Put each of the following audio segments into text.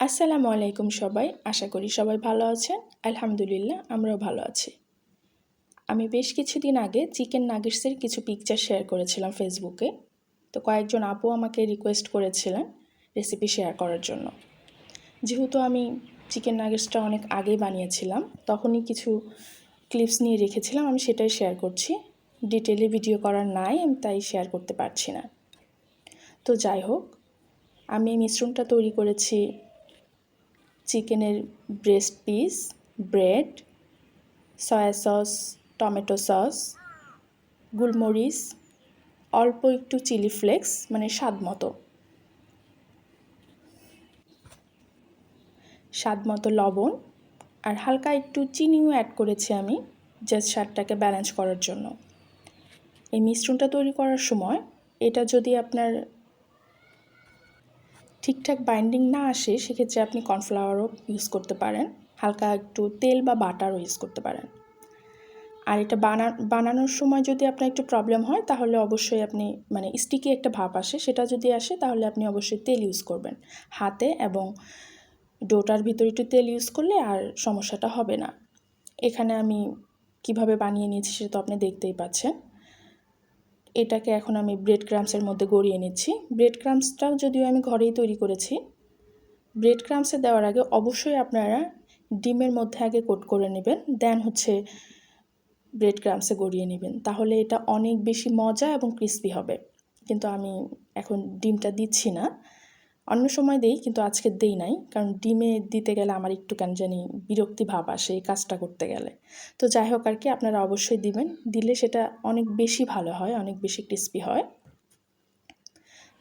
আসসালামু আলাইকুম সবাই। আশা করি সবাই ভালো আছেন। আলহামদুলিল্লাহ আমরাও ভালো আছি। আমি বেশ কিছুদিন আগে চিকেন নাগেটসের কিছু পিকচার শেয়ার করেছিলাম ফেসবুকে। তো কয়েকজন আপু আমাকে রিকোয়েস্ট করেছিলেন রেসিপি শেয়ার করার জন্য। যেহেতু আমি চিকেন নাগেটসটা অনেক আগেই বানিয়েছিলাম, তখনই কিছু ক্লিপস নিয়ে রেখেছিলাম, আমি সেটাই শেয়ার করছি। ডিটেইলে ভিডিও করার নাই, আমি তাই শেয়ার করতে পারছি না। তো যাই হোক, আমি এই মিশ্রণটা তৈরি করেছি চিকেনের breast piece, bread, soya sauce, tomato sauce, গোলমরিচ, অল্প একটু চিলি ফ্লেক্স মানে স্বাদ মতো লবণ আর হালকা একটু চিনিও অ্যাড করেছি আমি, জাস্ট স্বাদটাকে ব্যালেন্স করার জন্য। এই মিশ্রণটা তৈরি করার সময় এটা যদি আপনার ঠিকঠাক বাইন্ডিং না আসে, সেক্ষেত্রে আপনি কর্নফ্লাওয়ারও ইউজ করতে পারেন, হালকা একটু তেল বা বাটারও ইউজ করতে পারেন। আর এটা বানানোর সময় যদি আপনার একটু প্রবলেম হয়, তাহলে অবশ্যই আপনি স্টিকি একটা ভাব আসে, সেটা যদি আসে তাহলে আপনি অবশ্যই তেল ইউজ করবেন হাতে, এবং ডোটার ভিতরে একটু তেল ইউজ করলে আর সমস্যাটা হবে না। এখানে আমি কিভাবে বানিয়ে নিয়েছি সেটা তো আপনি দেখতেই পাচ্ছেন। এটাকে এখন আমি ব্রেড ক্রাম্বসের মধ্যে গড়িয়ে নিচ্ছি। ব্রেড ক্রাম্বসটাও যদিও আমি ঘরেই তৈরি করেছি। ব্রেড ক্রাম্বসে দেওয়ার আগে অবশ্যই আপনারা ডিমের মধ্যে আগে কোট করে নেবেন, দেন ব্রেড ক্রাম্বসে গড়িয়ে নেবেন, তাহলে এটা অনেক বেশি মজা এবং ক্রিস্পি হবে। কিন্তু আমি এখন ডিমটা দিচ্ছি না, অন্য সময় দেই, কিন্তু আজকে দেই নাই, কারণ ডিমে দিতে গেলে আমার একটু কেন জানি বিরক্তি ভাব আসে এই কাজটা করতে গেলে। তো যাই হোক আর কি, আপনারা অবশ্যই দিবেন, দিলে সেটা অনেক বেশি ভালো হয়, অনেক বেশি ক্রিস্পি হয়।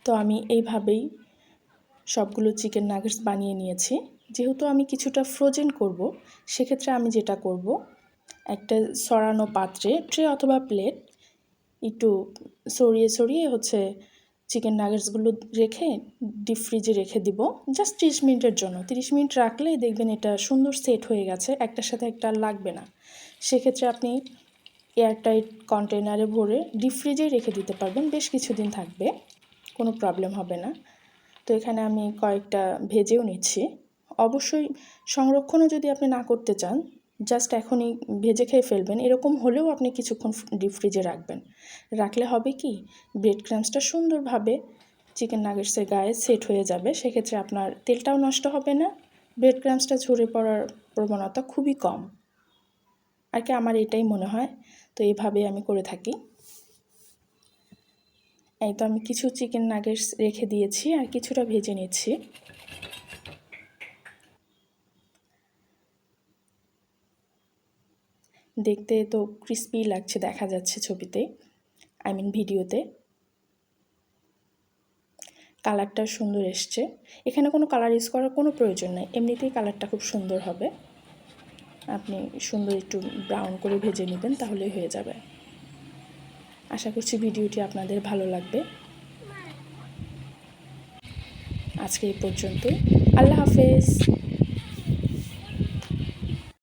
তো আমি এইভাবেই সবগুলো চিকেন নাগেটস বানিয়ে নিয়েছি। যেহেতু আমি কিছুটা ফ্রোজেন করব, সেক্ষেত্রে আমি যেটা করব, একটা সরানো পাত্রে, ট্রে অথবা প্লেট, একটু সরিয়ে চিকেন নাগেটসগুলো রেখে ডিপ ফ্রিজে রেখে দিব জাস্ট 30 মিনিটের জন্য। 30 মিনিট রাখলেই দেখবেন এটা সুন্দর সেট হয়ে গেছে, একটার সাথে একটা লাগবে না। সেক্ষেত্রে আপনি এয়ারটাইট কন্টেনারে ভরে ডিপ ফ্রিজেই রেখে দিতে পারবেন, বেশ কিছুদিন থাকবে, কোনো প্রবলেম হবে না। তো এখানে আমি কয়েকটা ভেজেও নিচ্ছি। অবশ্যই সংরক্ষণও যদি আপনি না করতে চান, জাস্ট এখনই ভেজে খেয়ে ফেলবেন, এরকম হলেও আপনি কিছুক্ষণ ডিপ ফ্রিজে রাখলে হবে কি, ব্রেড ক্রাম্বসটা সুন্দরভাবে চিকেন নাগেটসের গায়ে সেট হয়ে যাবে। সেক্ষেত্রে আপনার তেলটাও নষ্ট হবে না, ব্রেড ক্রাম্বসটা ঝরে পড়ার প্রবণতা খুবই কম আর কি, আমার এটাই মনে হয়। তো এইভাবেই আমি করে থাকি। এই তো আমি কিছু চিকেন নাগেটস রেখে দিয়েছি আর কিছুটা ভেজে নিচ্ছি। দেখতে তো ক্রিস্পি লাগছে, দেখা যাচ্ছে ছবিতে, ভিডিওতে। কালারটা সুন্দর এসছে। এখানে কোনো কালার ইউজ করার কোনো প্রয়োজন নেই, এমনিতেই কালারটা খুব সুন্দর হবে। আপনি সুন্দর একটু ব্রাউন করে ভেজে নেবেন, তাহলেই হয়ে যাবে। আশা করছি ভিডিওটি আপনাদের ভালো লাগবে। আজকে এই পর্যন্তই। আল্লাহ হাফেজ।